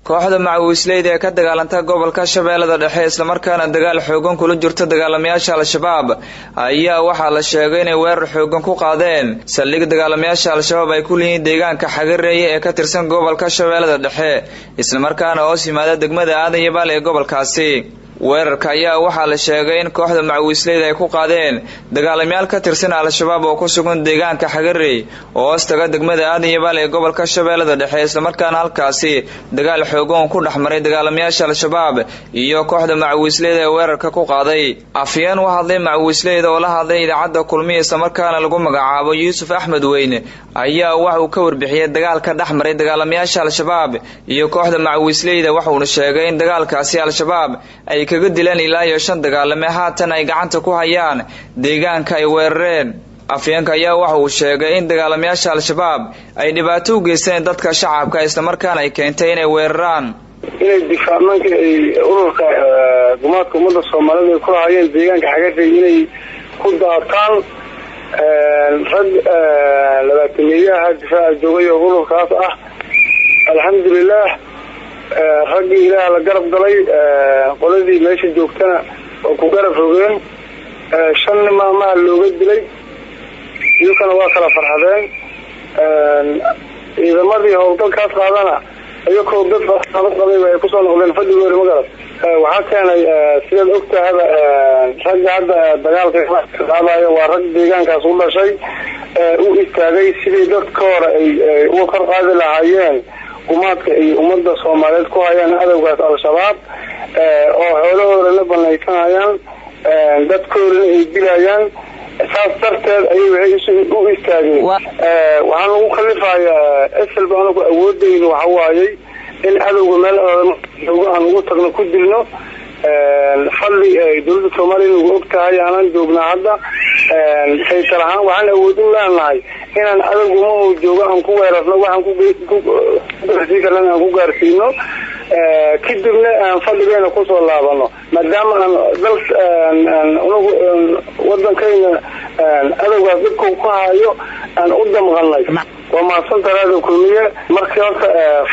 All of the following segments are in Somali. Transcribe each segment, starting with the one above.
kooxda macawisleyda ee ka dagaalanta gobolka Shabeellada Dhexe isla markaana dagaal xoogan kula jirta dagaalamayaasha al-shabaab ayaa waxaa la sheegay inay weerar xoogan ku qaadeen saldhig dagaalamayaasha al-shabaab ay ku leeyihiin deegaanka Xagareeye ee ka tirsan gobolka Shabeellada Dhexe isla markaana hoos yimaada degmada Aadan Yabaal ee gobolkaasi weerarka ayaa waxaa la sheegay in kooxda macawisleyda ay ku qaadeen dagaalamayaal ka tirsan al-shabaab oo ku sugan deegaanka Xagareeye oo hoostaga degmada Aadan Yabaal ee gobolka Shabeellada Dhexe isla markaana halkaasi dagaal xoogan ku dhaxmaray dagaalamayaasha al-shabaab iyo kooxda macawisleyda ee weerarka ku qaaday afyeen waxa hadlay macawisleyda oo la hadlay idaacada kulmiye isla markaana lagu magacaabo Yuusuf Axmed Weyne ayaa waxa uu ka warbixiyay dagaalka dhaxmaray dagaalamayaasha al-shabaab iyo kooxda macawisleyda waxa uu sheegay in dagaalkaasi al-shabaab ay kaga dileen ilaa 5 dagaalame haatan ay gacanta ku hayaan deegaanka ay weerareen afyeenka ayaa waxa uu sheegay in dagaalamayaasha al-shabaab ay dhibaato u geysteen dadka shacabka isla markaana ay keentay inay weeraraan inay difaacmaan ay ururka gumaadka ummadda Soomaaliyeed ay ku hayeen deegaanka Xagareeye inay ku daataan rag labaataniyaha difaaca joogay oo ururkaas ah alxamdulillah rag ilaaha la garab galay qoladii meesha joogtana oo ku garab rogeen 5 maalmaha looga dilay iyagana waa kala farxadeen ciidamadii howlgalkaas qaadana ayagoo dad farxad qabay ay ku soo noqdeen fadhigooda magarad waxaa keenay sidaad ogtahay ragga hadda dagaalka qaadayo waa rag deegaankaas u dhashay u istaagay sidii dadka hore ay uga kor qaadi lahaayeen gumaadka ay ummadda Soomaaliyeed ku hayaan adawgaas al-shabaab oo xoolahooda la banaysanayaan dadkooda ay dilayaan saas darteed ay u istaageen waxaan ugu khalifayaa isla baan ku awoodayno waxa waayay in adawga meel aan ugu tagno ku dilno xalli dawladda Soomaaliya ugu ogtahay aanan joognaa hadda saytar ahaan waxaan awood u leenahay inaan adawga ma joogo aan ku weerarno waxaan ku gaarsiino kadibna aan fadhigeena ku soo laabano maadaama aan wadankayna adawgaas dadku ku hayo aan u damqanay وما صنت هذا كلية مركز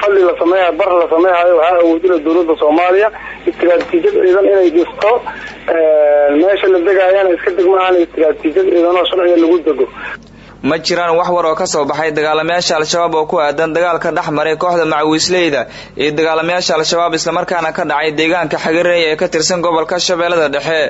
فلي لسماها بر لسماها وها ودول دولة الصومالية استراتيجية إذا إنه يجستو ماشي اللي بدك يعني يسكتك معنا استراتيجية إذا أنا شرعي اللي قلته ma jiraan wax war oo ka soo baxay dagaalamayaasha al-shabaab oo ku aadan dagaalka dhaxmaray kooxda macawisleyda ee dagaalamayaasha al-shabaab isla markaana ka dhacay deegaanka Xagareeye ee ka tirsan gobolka Shabeellada Dhexe